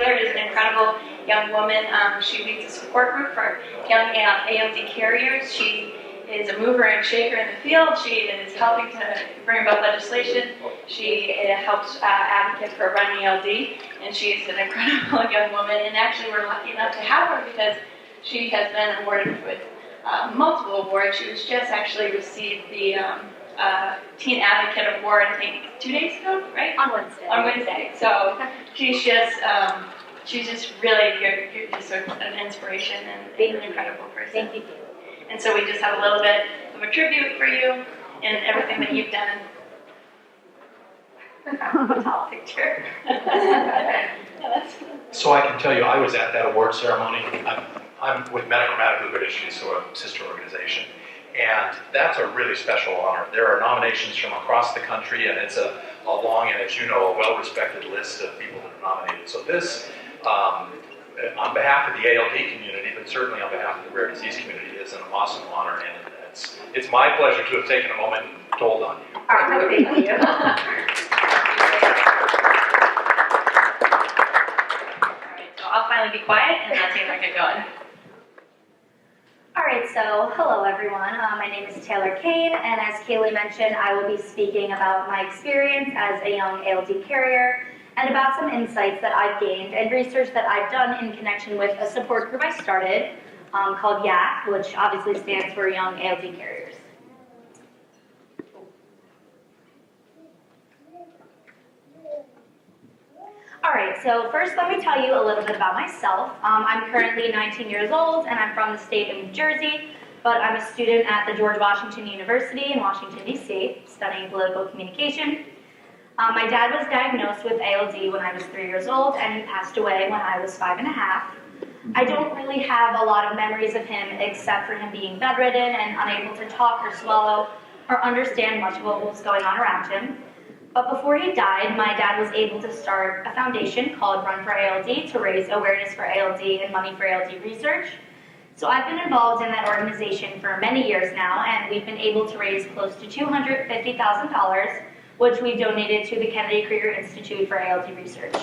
Taylor is an incredible young woman. She leads a support group for young ALD Carriers. She is a mover and shaker in the field. She is helping to bring about legislation. She helps advocate for running ALD, and she is an incredible young woman. And actually, we're lucky enough to have her because she has been awarded with multiple awards. She was just actually received the Teen Advocate Award, I think, 2 days ago, right? On Wednesday. On Wednesday. So she's just really, you're just an inspiration and an incredible person. Thank you. And so we just have a little bit of a tribute for you and everything that you've done. A tall picture. So I can tell you, I was at that award ceremony. I'm with Medical British, so a sister organization. And that's a really special honor. There are nominations from across the country, and it's a long and, as you know, a well-respected list of people that are nominated. So this, on behalf of the ALD community, but certainly on behalf of the rare disease community, is an awesome honor, and it's my pleasure to have taken a moment and told on you. All right, thank you. So I'll finally be quiet and let Taylor get going. Alright, so hello everyone. My name is Taylor Kane, and as Kaylee mentioned, I will be speaking about my experience as a young ALD carrier and about some insights that I've gained and research that I've done in connection with a support group I started called YAC, which obviously stands for Young ALD Carriers. Alright, so first let me tell you a little bit about myself. I'm currently 19 years old and I'm from the state of New Jersey, but I'm a student at the George Washington University in Washington, D.C., studying political communication. My dad was diagnosed with ALD when I was 3 years old, and he passed away when I was 5 and a half. I don't really have a lot of memories of him except for him being bedridden and unable to talk or swallow or understand much of what was going on around him. But before he died, my dad was able to start a foundation called Run for ALD to raise awareness for ALD and money for ALD research. So I've been involved in that organization for many years now, and we've been able to raise close to $250,000, which we donated to the Kennedy Krieger Institute for ALD research.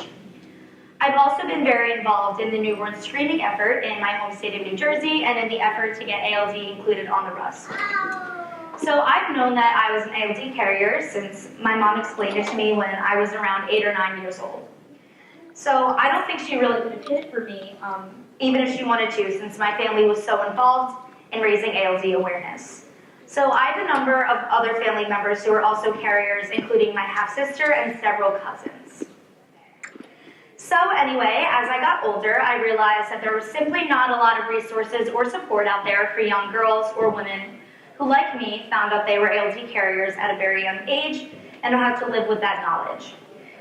I've also been very involved in the newborn screening effort in my home state of New Jersey and in the effort to get ALD included on the RUSP. So I've known that I was an ALD carrier since my mom explained it to me when I was around 8 or 9 years old. So I don't think she really would have hid it for me, even if she wanted to, since my family was so involved in raising ALD awareness. So I have a number of other family members who are also carriers, including my half-sister and several cousins. So anyway, as I got older, I realized that there was simply not a lot of resources or support out there for young girls or women who, like me, found out they were ALD carriers at a very young age and had to live with that knowledge.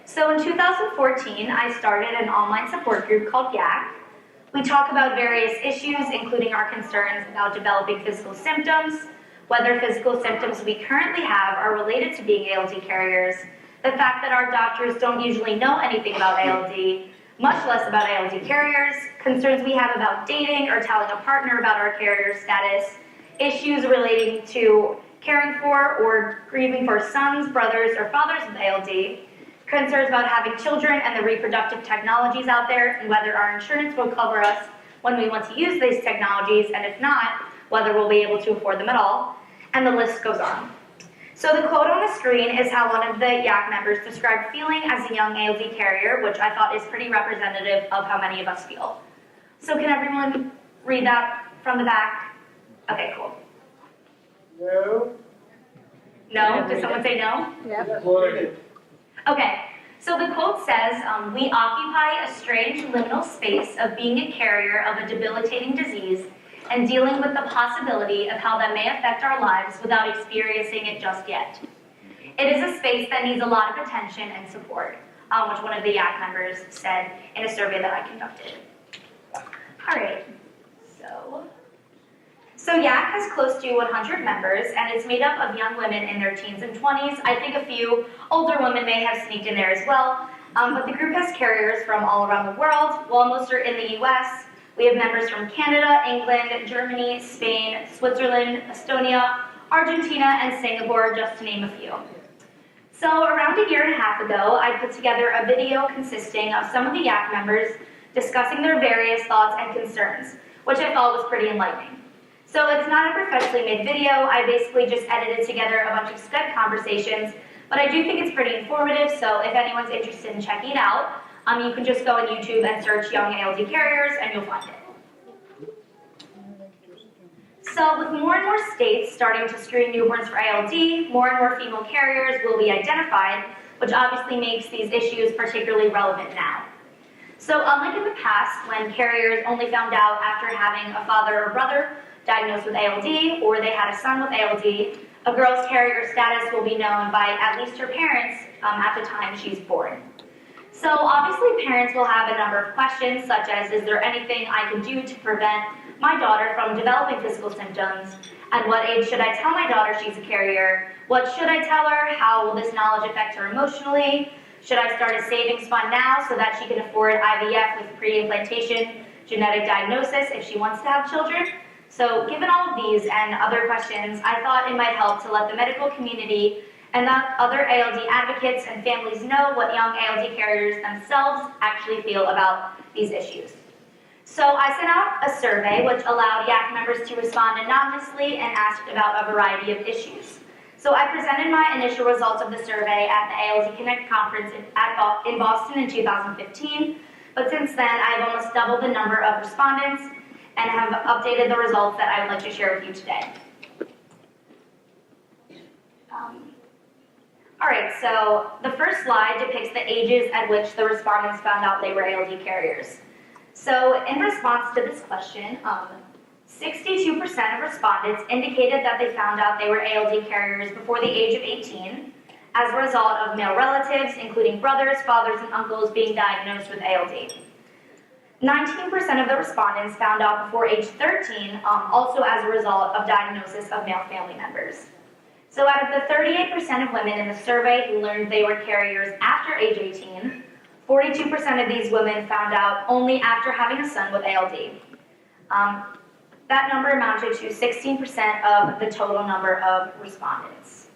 So in 2014, I started an online support group called YAC. We talk about various issues, including our concerns about developing physical symptoms, whether physical symptoms we currently have are related to being ALD carriers, the fact that our doctors don't usually know anything about ALD, much less about ALD carriers, concerns we have about dating or telling a partner about our carrier status, issues relating to caring for or grieving for sons, brothers, or fathers with ALD, concerns about having children and the reproductive technologies out there, and whether our insurance will cover us when we want to use these technologies, and if not, whether we'll be able to afford them at all, and the list goes on. So the quote on the screen is how one of the YAC members described feeling as a young ALD carrier, which I thought is pretty representative of how many of us feel. So can everyone read that from the back? Okay, cool. No. No? Does someone say no? Yep. Okay, so the quote says, we occupy a strange liminal space of being a carrier of a debilitating disease and dealing with the possibility of how that may affect our lives without experiencing it just yet. It is a space that needs a lot of attention and support, which one of the YAC members said in a survey that I conducted. All right, so YAC has close to 100 members, and it's made up of young women in their teens and 20s. I think a few older women may have sneaked in there as well, but the group has carriers from all around the world. While most are in the US, we have members from Canada, England, Germany, Spain, Switzerland, Estonia, Argentina, and Singapore, just to name a few. So around a year and a half ago, I put together a video consisting of some of the YAC members discussing their various thoughts and concerns, which I thought was pretty enlightening. So it's not a professionally made video. I basically just edited together a bunch of Skype conversations, but I do think it's pretty informative, so if anyone's interested in checking it out, you can just go on YouTube and search Young ALD Carriers and you'll find it. So with more and more states starting to screen newborns for ALD, more and more female carriers will be identified, which obviously makes these issues particularly relevant now. So unlike in the past, when carriers only found out after having a father or brother diagnosed with ALD, or they had a son with ALD, a girl's carrier status will be known by at least her parents at the time she's born. So obviously parents will have a number of questions, such as, is there anything I can do to prevent my daughter from developing physical symptoms? At what age should I tell my daughter she's a carrier? What should I tell her? How will this knowledge affect her emotionally? Should I start a savings fund now so that she can afford IVF with pre-implantation genetic diagnosis if she wants to have children? So given all of these and other questions, I thought it might help to let the medical community and that other ALD advocates and families know what young ALD carriers themselves actually feel about these issues. So I sent out a survey which allowed YAC members to respond anonymously and asked about a variety of issues. So I presented my initial results of the survey at the ALD Connect conference in Boston in 2015, but since then I've almost doubled the number of respondents and have updated the results that I would like to share with you today. All right, so the first slide depicts the ages at which the respondents found out they were ALD carriers. So in response to this question, 62% of respondents indicated that they found out they were ALD carriers before the age of 18 as a result of male relatives, including brothers, fathers, and uncles being diagnosed with ALD. 19% of the respondents found out before age 13, also as a result of diagnosis of male family members. So out of the 38% of women in the survey who learned they were carriers after age 18, 42% of these women found out only after having a son with ALD. That number amounted to 16% of the total number of respondents.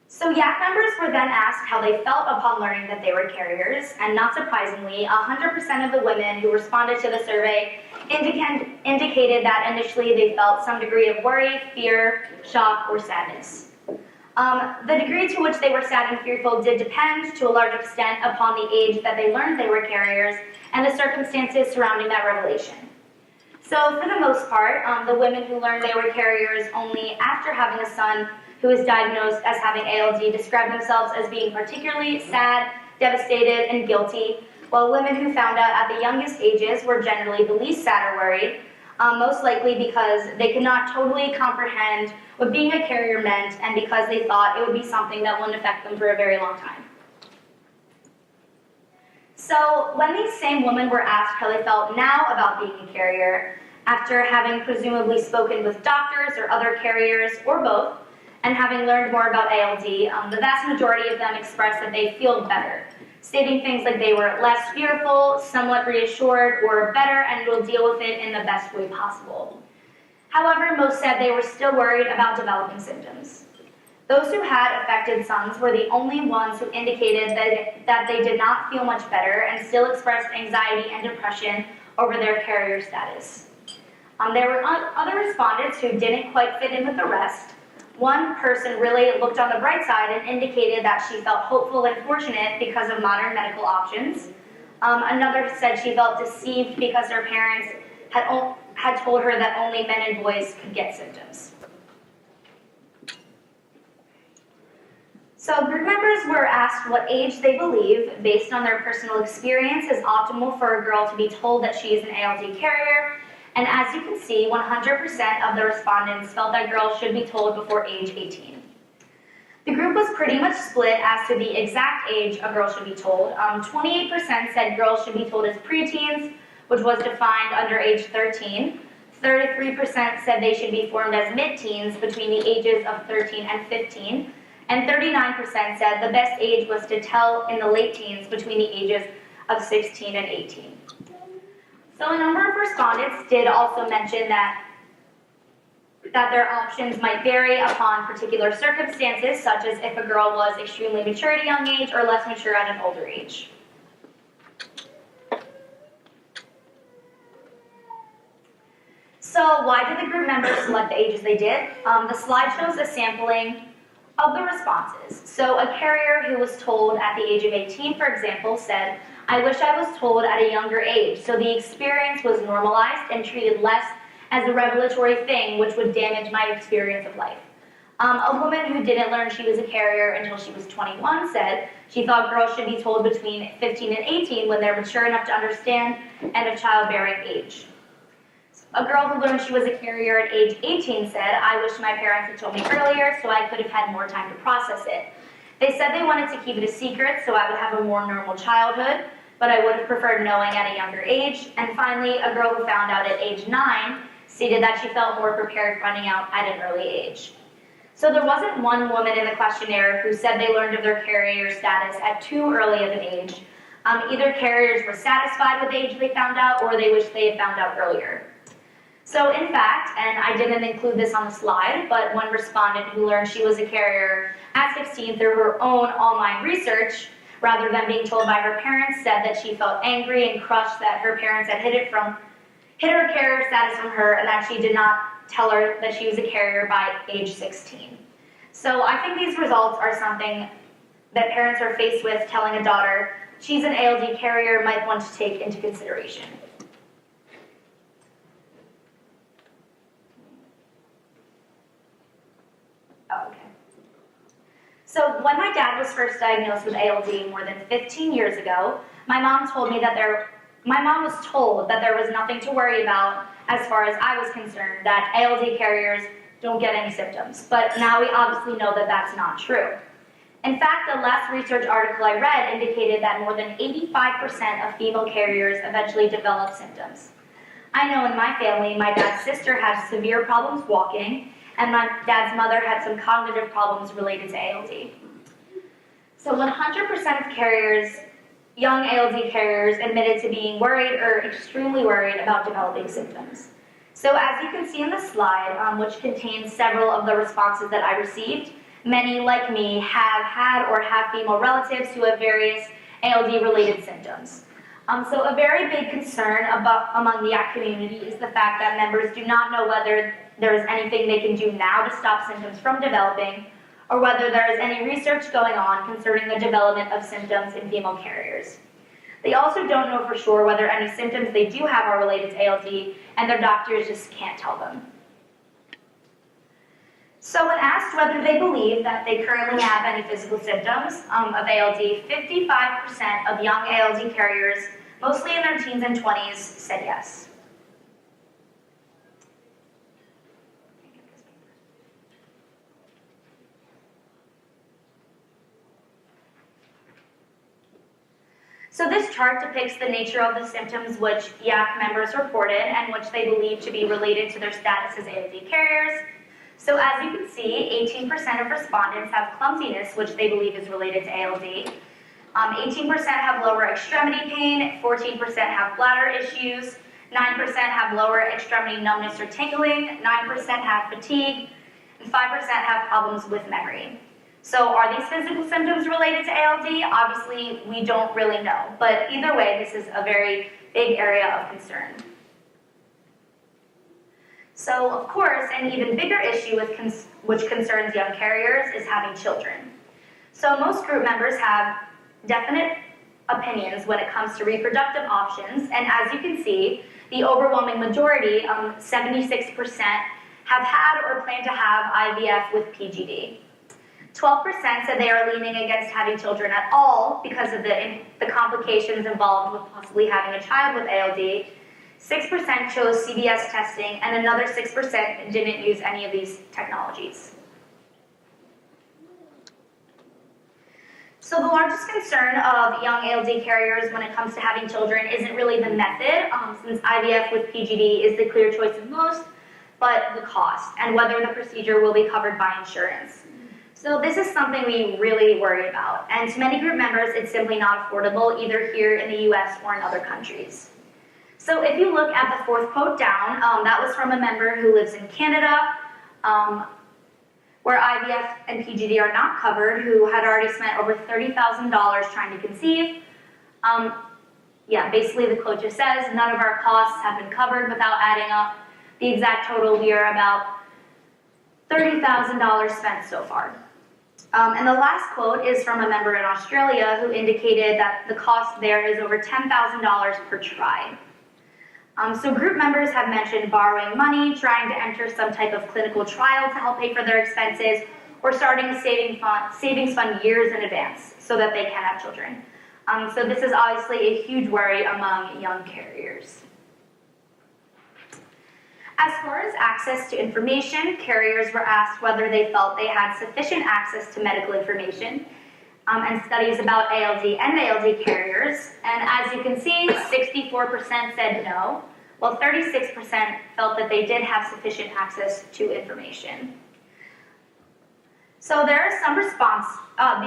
So YAC members were then asked how they felt upon learning that they were carriers, and not surprisingly, 100% of the women who responded to the survey indicated that initially they felt some degree of worry, fear, shock, or sadness. The degree to which they were sad and fearful did depend to a large extent upon the age that they learned they were carriers and the circumstances surrounding that revelation. So for the most part, the women who learned they were carriers only after having a son who was diagnosed as having ALD described themselves as being particularly sad, devastated, and guilty, while women who found out at the youngest ages were generally the least sad or worried, most likely because they could not totally comprehend what being a carrier meant and because they thought it would be something that wouldn't affect them for a very long time. So when these same women were asked how they felt now about being a carrier, after having presumably spoken with doctors or other carriers, or both, and having learned more about ALD, the vast majority of them expressed that they feel better, stating things like they were less fearful, somewhat reassured, or better and will deal with it in the best way possible. However, most said they were still worried about developing symptoms. Those who had affected sons were the only ones who indicated that they did not feel much better and still expressed anxiety and depression over their carrier status. There were other respondents who didn't quite fit in with the rest. One person really looked on the bright side and indicated that she felt hopeful and fortunate because of modern medical options. Another said she felt deceived because her parents had told her that only men and boys could get symptoms. So group members were asked what age they believe, based on their personal experience, is optimal for a girl to be told that she is an ALD carrier. And as you can see, 100% of the respondents felt that girls should be told before age 18. The group was pretty much split as to the exact age a girl should be told. 28% said girls should be told as preteens, which was defined under age 13. 33% said they should be formed as mid-teens between the ages of 13 and 15. And 39% said the best age was to tell in the late teens between the ages of 16 and 18. So a number of respondents did also mention that their options might vary upon particular circumstances, such as if a girl was extremely mature at a young age or less mature at an older age. So why did the group members select the ages they did? The slide shows a sampling of the responses. So a carrier who was told at the age of 18, for example, said, "I wish I was told at a younger age, so the experience was normalized and treated less as a revelatory thing which would damage my experience of life." A woman who didn't learn she was a carrier until she was 21 said she thought girls should be told between 15 and 18 when they're mature enough to understand and of childbearing age. A girl who learned she was a carrier at age 18 said, "I wish my parents had told me earlier so I could have had more time to process it. They said they wanted to keep it a secret so I would have a more normal childhood, but I would have preferred knowing at a younger age." And finally, a girl who found out at age 9 stated that she felt more prepared finding out at an early age. So there wasn't one woman in the questionnaire who said they learned of their carrier status at too early of an age. Either carriers were satisfied with the age they found out or they wished they had found out earlier. So in fact, and I didn't include this on the slide, but one respondent who learned she was a carrier at 16 through her own online research, rather than being told by her parents, said that she felt angry and crushed that her parents had hid her carrier status from her and that she did not tell her that she was a carrier by age 16. So I think these results are something that parents are faced with telling a daughter she's an ALD carrier might want to take into consideration. Oh, okay. So when my dad was first diagnosed with ALD more than 15 years ago, my mom was told that there was nothing to worry about as far as I was concerned, that ALD carriers don't get any symptoms. But now we obviously know that that's not true. In fact, the last research article I read indicated that more than 85% of female carriers eventually develop symptoms. I know in my family, my dad's sister had severe problems walking, and my dad's mother had some cognitive problems related to ALD. So 100% of carriers, young ALD carriers, admitted to being worried or extremely worried about developing symptoms. So as you can see in the slide, which contains several of the responses that I received, many, like me, have had or have female relatives who have various ALD-related symptoms. So a very big concern among the ACT community is the fact that members do not know whether there is anything they can do now to stop symptoms from developing, or whether there is any research going on concerning the development of symptoms in female carriers. They also don't know for sure whether any symptoms they do have are related to ALD, and their doctors just can't tell them. So when asked whether they believe that they currently have any physical symptoms of ALD, 55% of young ALD carriers, mostly in their teens and 20s, said yes. So this chart depicts the nature of the symptoms which YAC members reported and which they believe to be related to their status as ALD carriers. So as you can see, 18% of respondents have clumsiness, which they believe is related to ALD. 18% have lower extremity pain, 14% have bladder issues, 9% have lower extremity numbness or tingling, 9% have fatigue, and 5% have problems with memory. So are these physical symptoms related to ALD? Obviously, we don't really know, but either way, this is a very big area of concern. So, of course, an even bigger issue which concerns young carriers is having children. So most group members have definite opinions when it comes to reproductive options, and as you can see, the overwhelming majority, 76%, have had or plan to have IVF with PGD. 12% said they are leaning against having children at all because of the complications involved with possibly having a child with ALD. 6% chose CBS testing, and another 6% didn't use any of these technologies. So the largest concern of young ALD carriers when it comes to having children isn't really the method, since IVF with PGD is the clear choice of most, but the cost and whether the procedure will be covered by insurance. So this is something we really worry about, and to many group members, it's simply not affordable either here in the US or in other countries. So if you look at the fourth quote down, that was from a member who lives in Canada, where IVF and PGD are not covered, who had already spent over $30,000 trying to conceive. Yeah, basically the quote just says, none of our costs have been covered without adding up The exact total, we are about $30,000 spent so far. And the last quote is from a member in Australia who indicated that the cost there is over $10,000 per try. So group members have mentioned borrowing money, trying to enter some type of clinical trial to help pay for their expenses, or starting a savings fund years in advance so that they can have children. So this is obviously a huge worry among young carriers. As far as access to information, carriers were asked whether they felt they had sufficient access to medical information, and studies about ALD and ALD carriers. And as you can see, 64% said no, while 36% felt that they did have sufficient access to information. So there are some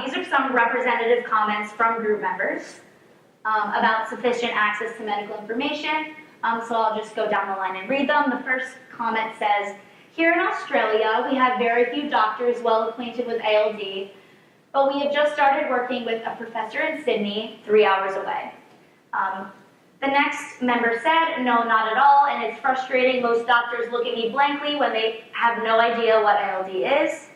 these are some representative comments from group members about sufficient access to medical information. So I'll just go down the line and read them. The first comment says, here in Australia, we have very few doctors well acquainted with ALD, but we have just started working with a professor in Sydney, 3 hours away. The next member said, no, not at all, and it's frustrating. Most doctors look at me blankly when they have no idea what ALD is.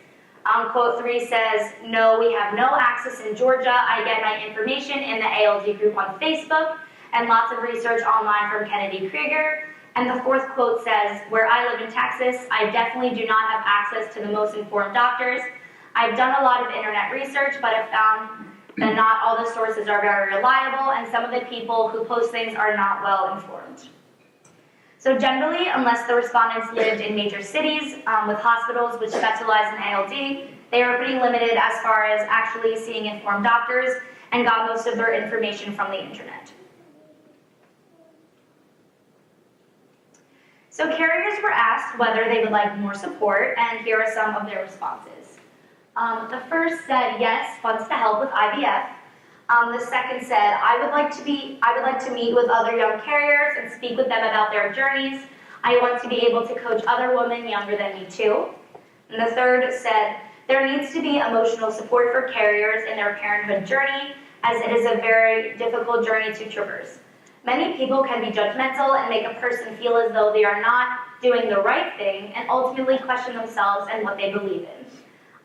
Quote 3 says, no, we have no access in Georgia. I get my information in the ALD group on Facebook, and lots of research online from Kennedy Krieger. And the fourth quote says, where I live in Texas, I definitely do not have access to the most informed doctors. I've done a lot of internet research, but I've found that not all the sources are very reliable, and some of the people who post things are not well informed. So generally, unless the respondents lived in major cities with hospitals which specialize in ALD, they are pretty limited as far as actually seeing informed doctors and got most of their information from the internet. So carriers were asked whether they would like more support, and here are some of their responses. The first said, yes, funds to help with IVF. The second said, I would like to meet with other young carriers and speak with them about their journeys. I want to be able to coach other women younger than me too. And the third said, there needs to be emotional support for carriers in their parenthood journey, as it is a very difficult journey to traverse. Many people can be judgmental and make a person feel as though they are not doing the right thing and ultimately question themselves and what they believe in.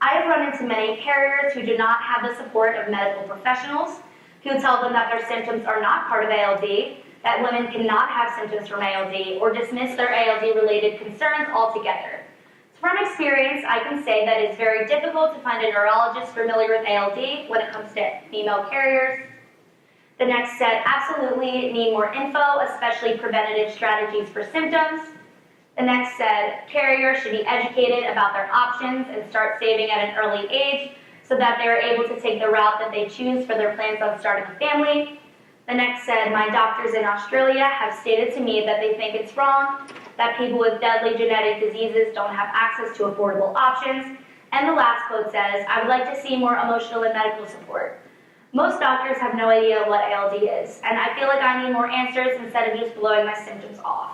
I have run into many carriers who do not have the support of medical professionals, who tell them that their symptoms are not part of ALD, that women cannot have symptoms from ALD, or dismiss their ALD-related concerns altogether. From experience, I can say that it's very difficult to find a neurologist familiar with ALD when it comes to female carriers. The next said, absolutely need more info, especially preventative strategies for symptoms. The next said, carriers should be educated about their options and start saving at an early age so that they are able to take the route that they choose for their plans on starting a family. The next said, my doctors in Australia have stated to me that they think it's wrong, that people with deadly genetic diseases don't have access to affordable options. And the last quote says, I would like to see more emotional and medical support. Most doctors have no idea what ALD is, and I feel like I need more answers instead of just blowing my symptoms off.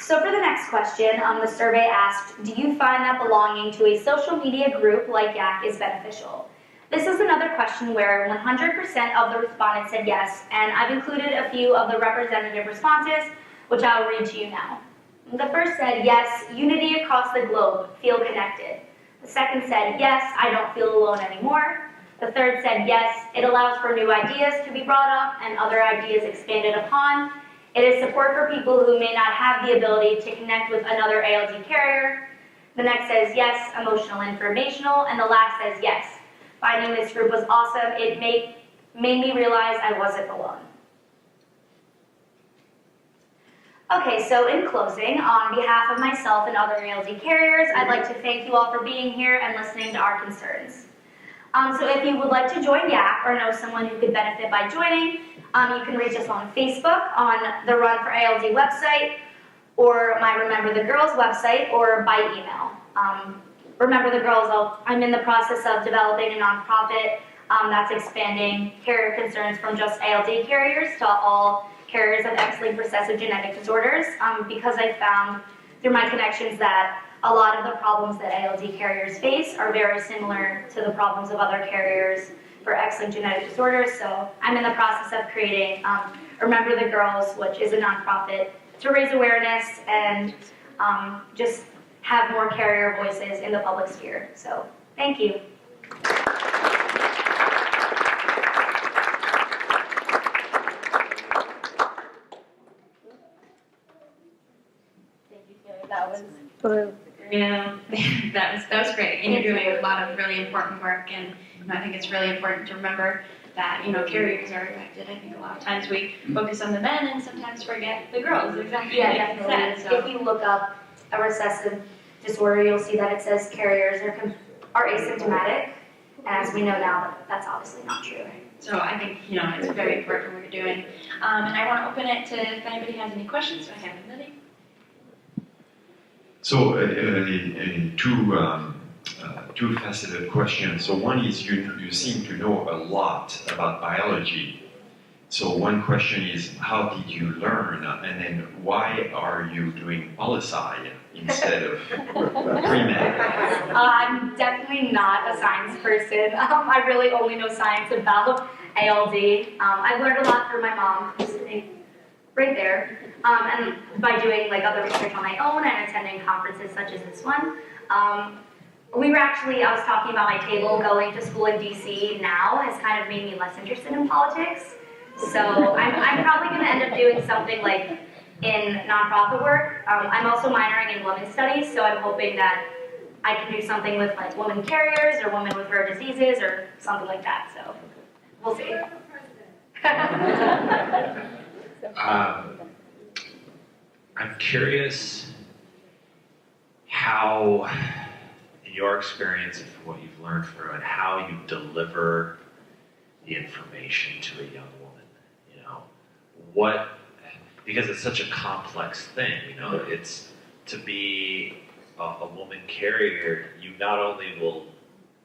So for the next question, the survey asked, do you find that belonging to a social media group like YAC is beneficial? This is another question where 100% of the respondents said yes, and I've included a few of the representative responses, which I'll read to you now. The first said, yes, unity across the globe, feel connected. The second said, yes, I don't feel alone anymore. The third said, yes, it allows for new ideas to be brought up and other ideas expanded upon. It is support for people who may not have the ability to connect with another ALD carrier. The next says, yes, emotional, informational. And the last says, yes, finding this group was awesome. It made me realize I wasn't alone. Okay, so in closing, on behalf of myself and other ALD carriers, I'd like to thank you all for being here and listening to our concerns. So if you would like to join YAC or know someone who could benefit by joining, you can reach us on Facebook, on the Run for ALD website, or my Remember the Girls website, or by email. Remember the Girls, I'm in the process of developing a nonprofit that's expanding carrier concerns from just ALD carriers to all carriers of X-linked recessive genetic disorders, because I found through my connections that a lot of the problems that ALD carriers face are very similar to the problems of other carriers for X-linked genetic disorders. So I'm in the process of creating Remember the Girls, which is a nonprofit to raise awareness and just have more carrier voices in the public sphere. So, thank you. That was Yeah, that was great, and you're doing a lot of really important work, and I think it's really important to remember that, carriers are affected. I think a lot of times we focus on the men and sometimes forget the girls, exactly yeah, like you definitely. said, so. If you look up a recessive disorder, you'll see that it says carriers are asymptomatic, and as we know now, that's obviously not true. So I think, it's very important what you're doing. And I want to open it to if anybody has any questions. So I have Lily. So, two-faceted questions. So one is you seem to know a lot about biology. So one question is, how did you learn? And then why are you doing poli-sci instead of pre-med? I'm definitely not a science person. I really only know science about ALD. I've learned a lot from my mom, who's sitting right there, and by doing other research on my own and attending conferences such as this one. I was talking about my table, going to school in DC now has kind of made me less interested in politics. So I'm probably going to end up doing something in nonprofit work. I'm also minoring in women's studies, so I'm hoping that I can do something with women carriers or women with rare diseases or something like that. So we'll see. I'm curious how, in your experience and from what you've learned through it, how you deliver the information to a young woman. Because it's such a complex thing, it's to be a woman carrier, you not only will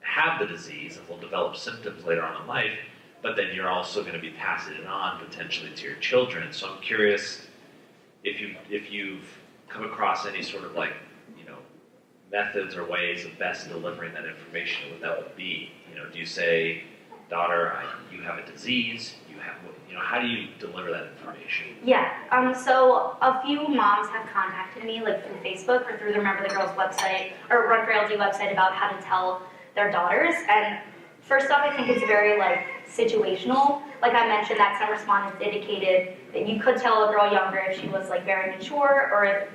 have the disease and will develop symptoms later on in life, but then you're also going to be passing it on potentially to your children. So I'm curious if you've come across any sort of methods or ways of best delivering that information, what that would be. Do you say, daughter, you have a disease, how do you deliver that information? Yeah, so a few moms have contacted me through Facebook or through the Remember the Girls website or Run for ALD website about how to tell their daughters. And first off, I think it's very situational. Like I mentioned, that some respondents indicated that you could tell a girl younger if she was very mature or if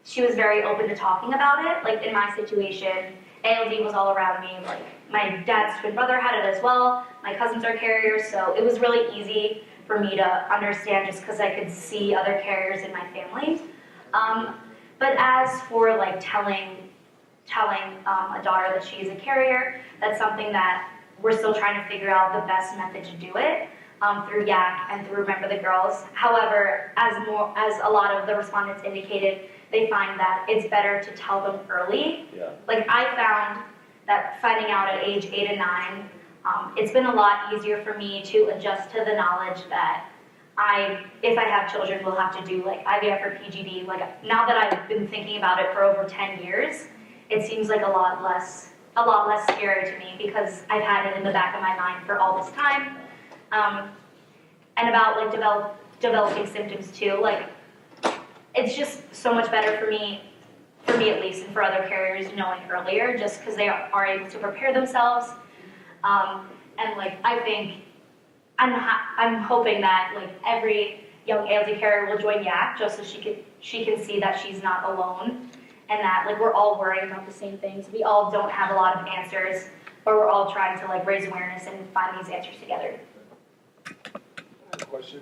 she was very open to talking about it. In my situation, ALD was all around me. My dad's twin brother had it as well. My cousins are carriers, so it was really easy for me to understand just because I could see other carriers in my family. But as for telling a daughter that she is a carrier, that's something that we're still trying to figure out the best method to do it through YAC and through Remember the Girls. However, as a lot of the respondents indicated, they find that it's better to tell them early. Yeah. I found that finding out at age 8 and 9, it's been a lot easier for me to adjust to the knowledge that if I have children, will have to do IVF or PGD. Now that I've been thinking about it for over 10 years, it seems a lot less scary to me because I've had it in the back of my mind for all this time. And about developing symptoms too. It's just so much better for me at least, and for other carriers knowing earlier, just because they are able to prepare themselves. I think I'm hoping that every young ALD carrier will join YAC just so she can see that she's not alone, and that we're all worrying about the same things. We all don't have a lot of answers, but we're all trying to raise awareness and find these answers together. Question?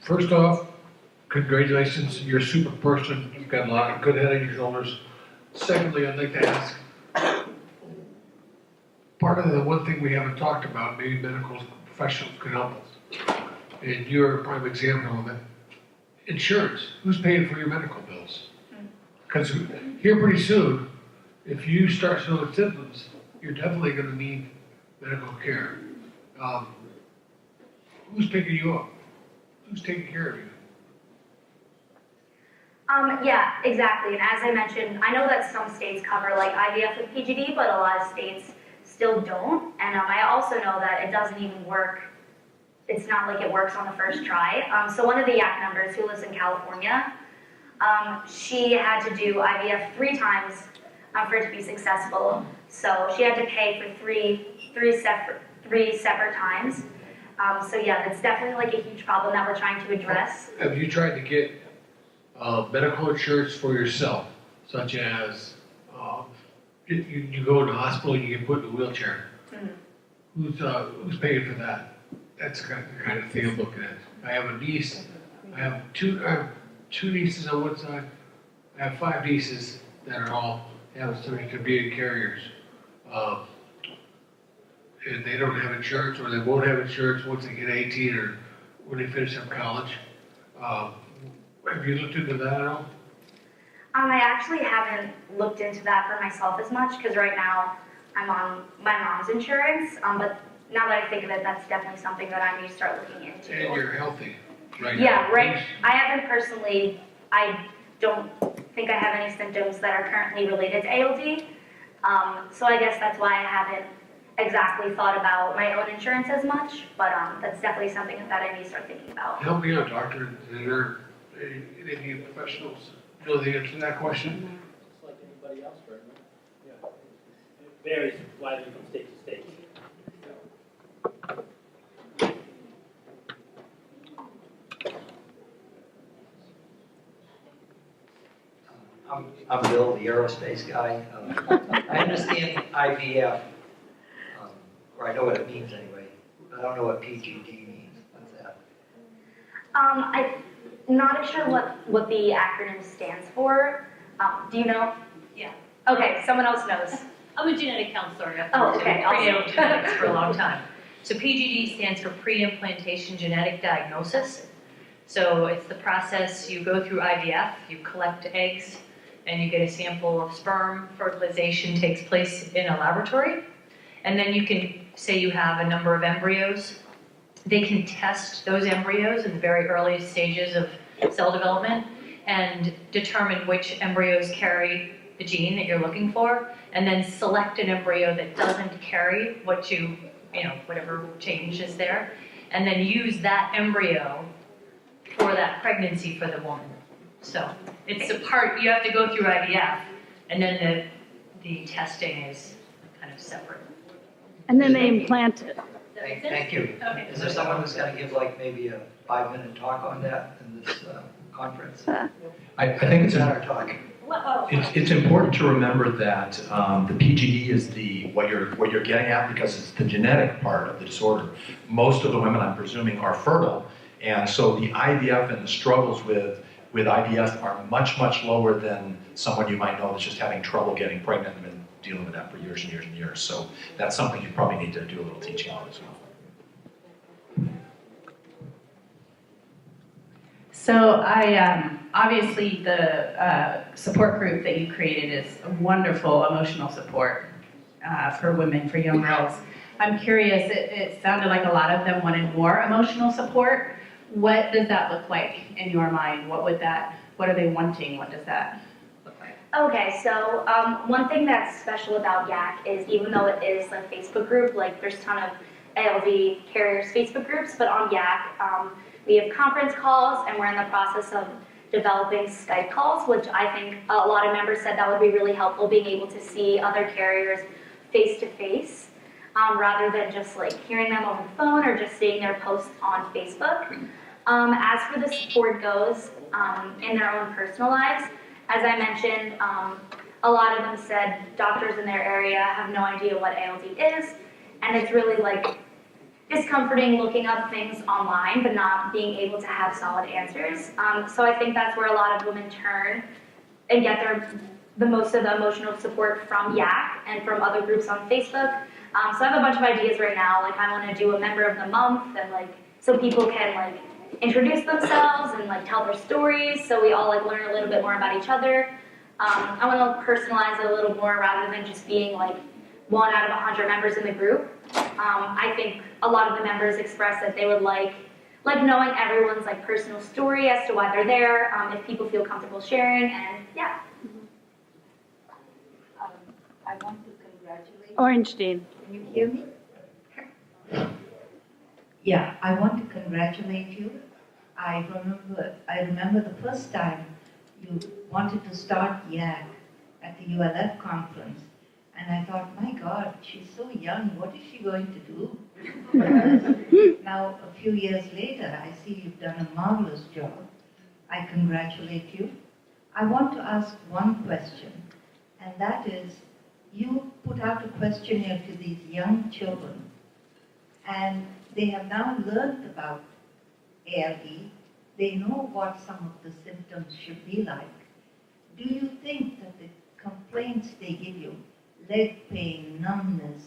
First off, congratulations, you're a super person, you've got a lot of good head on your shoulders. Secondly, I'd like to ask, part of the one thing we haven't talked about, maybe medical professionals can help us, and you're a prime example of it. Insurance, who's paying for your medical bills? Because here pretty soon, if you start showing symptoms, you're definitely going to need medical care. Who's picking you up? Who's taking care of you? Yeah, exactly. And as I mentioned, I know that some states cover IVF with PGD, but a lot of states still don't. And I also know that it doesn't even work it's not like it works on the first try. So one of the YAC members who lives in California, she had to do IVF 3 times for it to be successful. So she had to pay for three separate times. So yeah, that's definitely like a huge problem that we're trying to address. Have you tried to get medical insurance for yourself, such as you go in the hospital, you get put in a wheelchair? Who's paying for that? That's the kind of thing I'm looking at. I have a niece. I have two nieces on one side. I have 5 nieces that are all have something to be in carriers. And they don't have insurance, or they won't have insurance once they get 18 or when they finish up college. Have you looked into that at all? I actually haven't looked into that for myself as much because right now I'm on my mom's insurance. But now that I think of it, that's definitely something that I need to start looking into. And you're healthy right now. Yeah, right. I haven't personally, I don't think I have any symptoms that are currently related to ALD. So I guess that's why I haven't exactly thought about my own insurance as much, but that's definitely something that I need to start thinking about. Help me out, doctor. Is there any professionals know the answer to that question? Just like anybody else, right? Yeah. It varies widely from state to state. I'm Bill, the aerospace guy. I understand IVF, or I know what it means anyway, but I don't know what PGD means. What's that? I'm not sure what the acronym stands for. Do you know? Yeah. Okay, someone else knows. I'm a genetic counselor. Oh, okay, Prenatal awesome. genetics for a long time. So PGD stands for pre-implantation genetic diagnosis. So it's the process you go through IVF, you collect eggs, and you get a sample of sperm. Fertilization takes place in a laboratory. And then you can say you have a number of embryos. They can test those embryos in the very early stages of cell development and determine which embryos carry the gene that you're looking for, and then select an embryo that doesn't carry what whatever change is there, and then use that embryo for that pregnancy for the woman. So it's a part, you have to go through IVF, and then the testing is kind of separate. And then they implant it. Thank you. Okay. Is there someone who's going to give like maybe a 5-minute talk on that in this conference? I think It's not our talk. it's important to remember that the PGD is what you're getting at because it's the genetic part of the disorder. Most of the women, I'm presuming, are fertile, and so the IVF and the struggles with IVF are much lower than someone you might know that's just having trouble getting pregnant and been dealing with that for years and years and years. So that's something you probably need to do a little teaching on as well. So obviously the support group that you created is a wonderful emotional support for women, for young girls. I'm curious, it sounded like a lot of them wanted more emotional support. What does that look like in your mind? What are they wanting? What does that look like? Okay, so one thing that's special about YAC is even though it is a Facebook group, like there's a ton of ALD Carriers Facebook groups, but on YAC, we have conference calls and we're in the process of developing Skype calls, which I think a lot of members said that would be really helpful, being able to see other carriers face to face, rather than just like hearing them over the phone or just seeing their posts on Facebook. As for the support goes in their own personal lives, as I mentioned, a lot of them said doctors in their area have no idea what ALD is, and it's really like discomforting looking up things online but not being able to have solid answers. So I think that's where a lot of women turn and get the most of the emotional support from YAC and from other groups on Facebook. So I have a bunch of ideas right now, like I want to do a member of the month, and like so people can like introduce themselves and like tell their stories, so we all like learn a little bit more about each other. I want to personalize it a little more rather than just being like 1 out of 100 members in the group. I think a lot of the members expressed that they would like knowing everyone's like personal story as to why they're there, if people feel comfortable sharing, and yeah. I want to congratulate. Orange Dean. Can you hear me? Yeah, I want to congratulate you. I remember the first time you wanted to start YAG at the ULF conference, and I thought, my God, she's so young, what is she going to do? Now, a few years later, I see you've done a marvelous job. I congratulate you. I want to ask one question, and that is, you put out a questionnaire to these young children, and they have now learned about ALD. They know what some of the symptoms should be like. Do you think that the complaints they give you, leg pain, numbness,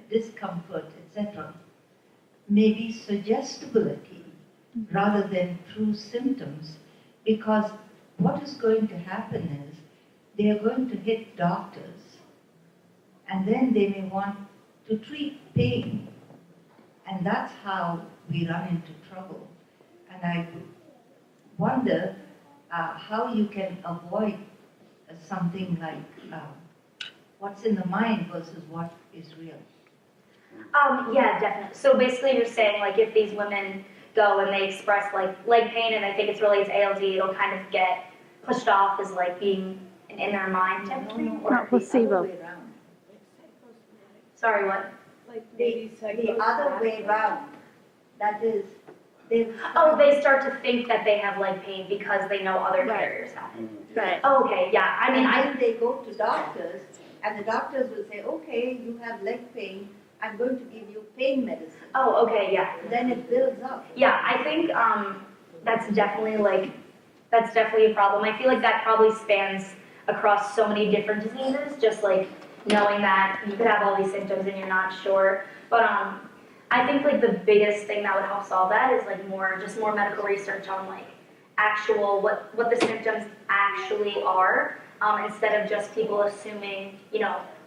discomfort, etc., may be suggestibility rather than true symptoms? Because what is going to happen is they are going to hit doctors, and then they may want to treat pain, and that's how we run into trouble. And I wonder how you can avoid something like what's in the mind versus what is real. Yeah, definitely. So basically you're saying like if these women go and they express like leg pain and they think it's related to ALD, it'll kind of get pushed off as like being an in their mind type of thing? Or Not placebo. sorry, what? The other way around. That is, they start to think that they have leg pain because they know other carriers have it. Right. Oh, okay, yeah. I mean, and then they go to doctors, and the doctors will say, okay, you have leg pain, I'm going to give you pain medicine. Oh, okay, yeah. Then it builds up. Yeah, I think that's definitely a problem. I feel like that probably spans across so many different diseases, just like knowing that you could have all these symptoms and you're not sure. But I think like the biggest thing that would help solve that is like more medical research on like actual what the symptoms actually are, instead of just people assuming,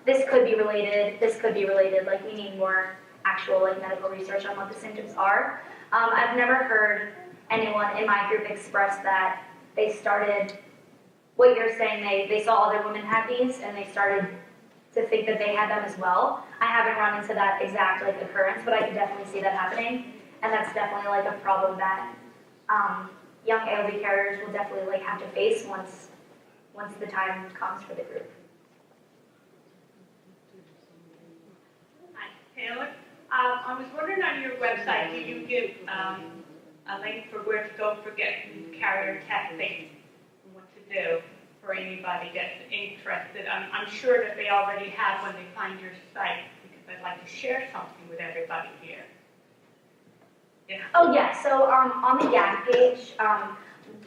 this could be related, like we need more actual like medical research on what the symptoms are. I've never heard anyone in my group express that they started, what you're saying, they saw other women have these and they started to think that they had them as well. I haven't run into that exact like occurrence, but I can definitely see that happening, and that's definitely like a problem that young ALD carriers will definitely like have to face once the time comes for the group. Hi, Taylor. I was wondering on your website, do you give a link for where to go for getting carrier testing and what to do for anybody that's interested? I'm sure that they already have when they find your site, because I'd like to share something with everybody here. Yeah. Oh yeah, so on the YAG page,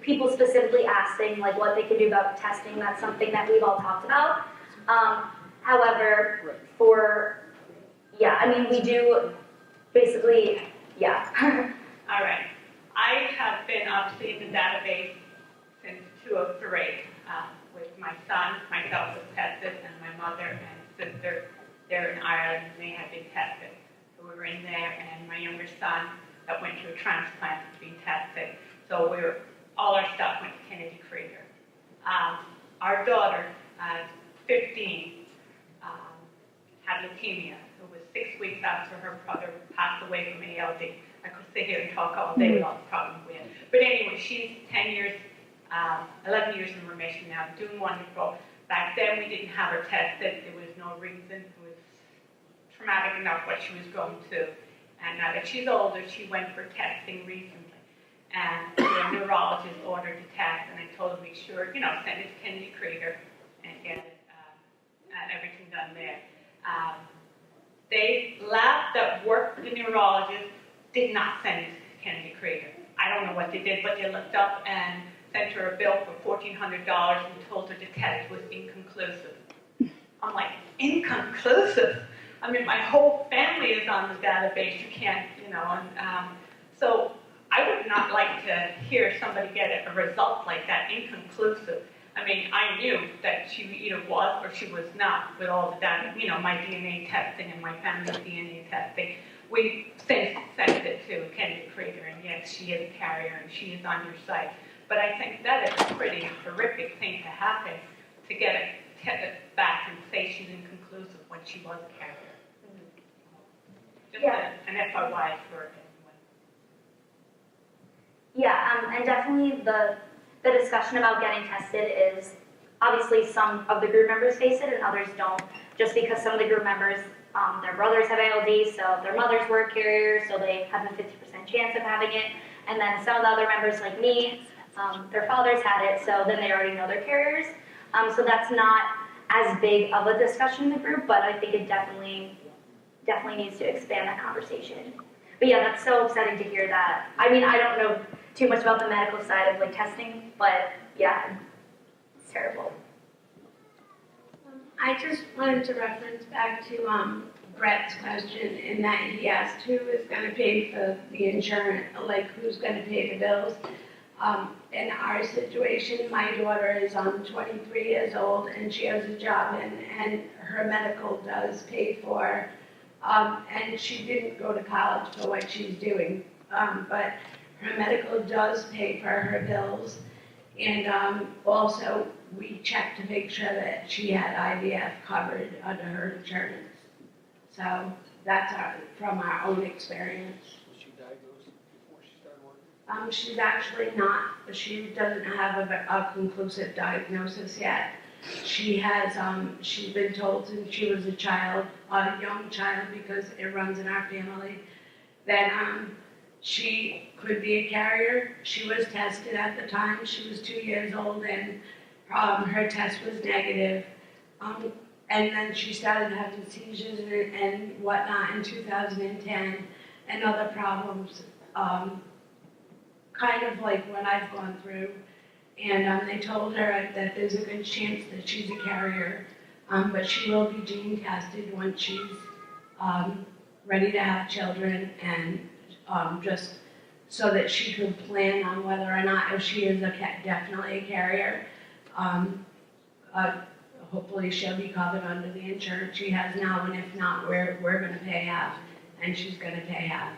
people specifically asking like what they can do about testing, that's something that we've all talked about. However, we do basically, yeah. All right. I have been obviously in the database since 2003 with my son. Myself was tested, and my mother and sister, they're in Ireland, and they had been tested. So we were in there, and my younger son that went through a transplant was being tested. So all our stuff went to Kennedy Krieger. Our daughter, 15, had leukemia. It was 6 weeks after her brother passed away from ALD. I could sit here and talk all day about the problem we had. But anyway, she's 11 years in remission now, doing wonderful. Back then, we didn't have her tested. There was no reason. It was traumatic enough what she was going through. And now that she's older, she went for testing recently. And the neurologist ordered the test, and I told her to make sure, send it to Kennedy Krieger and get it, and everything done there. The lab that worked with the neurologist did not send it to Kennedy Krieger. I don't know what they did, but they looked up and sent her a bill for $1,400 and told her the test was inconclusive. I'm like, inconclusive? I mean, my whole family is on the database. You can't, so I would not like to hear somebody get a result like that, inconclusive. I mean, I knew that she either was or she was not with all the data, my DNA testing and my family's DNA testing. We since sent it to Kennedy Krieger, and yes, she is a carrier and she is on your site. But I think that is a pretty horrific thing to happen, to get it back and say she's inconclusive when she was a carrier. Just Yeah. an FYI for everyone. Yeah, and definitely the discussion about getting tested is, obviously some of the group members face it and others don't, just because some of the group members, their brothers have ALD, so their mothers were carriers, so they have a 50% chance of having it. And then some of the other members like me, their fathers had it, so then they already know they're carriers. So that's not as big of a discussion in the group, but I think it definitely needs to expand that conversation. But yeah, that's so upsetting to hear that. I mean, I don't know too much about the medical side of like testing, but yeah, it's terrible. I just wanted to reference back to Brett's question in that he asked who is going to pay for the insurance, like who's going to pay the bills. In our situation, my daughter is 23 years old and she has a job and her medical does pay for, and she didn't go to college for what she's doing, but her medical does pay for her bills. And also, we checked to make sure that she had IVF covered under her insurance. So that's from our own experience. Was she diagnosed before she started working? She's actually not. She doesn't have a conclusive diagnosis yet. She has, she's been told since she was a young child, because it runs in our family, that she could be a carrier. She was tested at the time. She was 2 years old, and her test was negative. And then she started having seizures and whatnot in 2010, and other problems, kind of like what I've gone through. And they told her that there's a good chance that she's a carrier, but she will be gene tested once she's ready to have children, and just so that she can plan on whether or not, if she is definitely a carrier, hopefully she'll be covered under the insurance she has now, and if not, we're going to pay half, and she's going to pay half.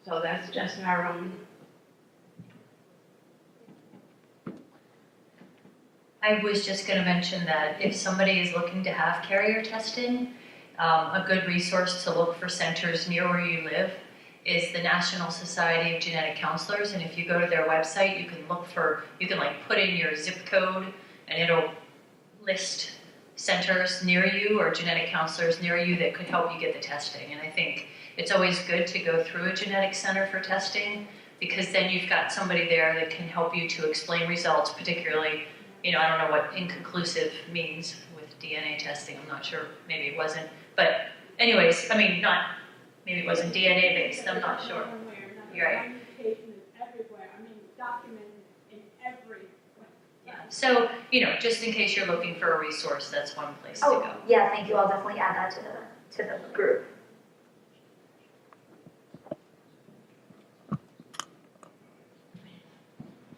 So that's just our own. I was just going to mention that if somebody is looking to have carrier testing, a good resource to look for centers near where you live is the National Society of Genetic Counselors, and if you go to their website, you can like put in your zip code, and it'll list centers near you or genetic counselors near you that could help you get the testing. And I think it's always good to go through a genetic center for testing, because then you've got somebody there that can help you to explain results, particularly, I don't know what inconclusive means with DNA testing. I'm not sure. Maybe it wasn't. But anyways, maybe it wasn't DNA based. I'm not sure. You're right. So, just in case you're looking for a resource, that's one place to go. Yeah, thank you. I'll definitely add that to the group.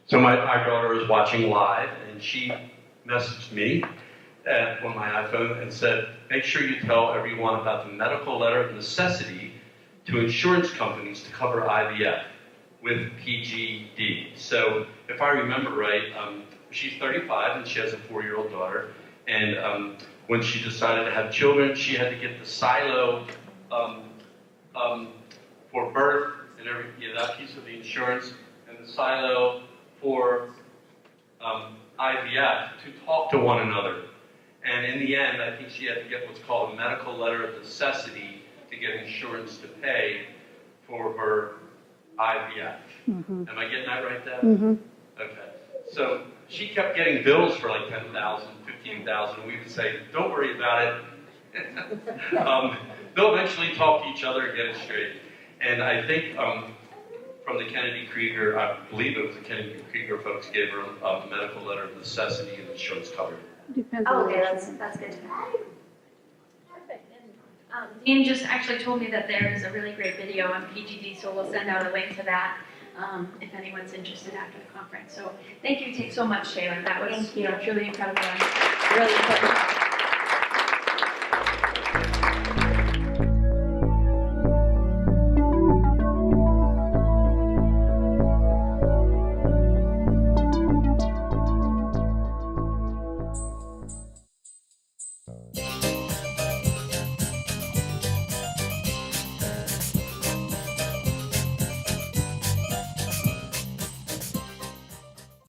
So my daughter is watching live, and she messaged me on my iPhone and said, make sure you tell everyone about the medical letter of necessity to insurance companies to cover IVF with PGD. So if I remember right, she's 35 and she has a 4-year-old daughter, and when she decided to have children, she had to get the silo for birth and that piece of the insurance, and the silo for IVF to talk to one another. And in the end, I think she had to get what's called a medical letter of necessity to get insurance to pay for her IVF. Mm-hmm. Am I getting that right, Deb? Mm-hmm. Okay. So she kept getting bills for like $10,000, $15,000, and we would say, don't worry about it. They'll eventually talk to each other and get it straight. And I think from the Kennedy Krieger, I believe it was the Kennedy Krieger folks gave her a medical letter of necessity and insurance covered. Okay, that's good to know. Dean just actually told me that there is a really great video on PGD, so we'll send out a link to that if anyone's interested after the conference. So thank you so much, Taylor. That was truly incredible and really important.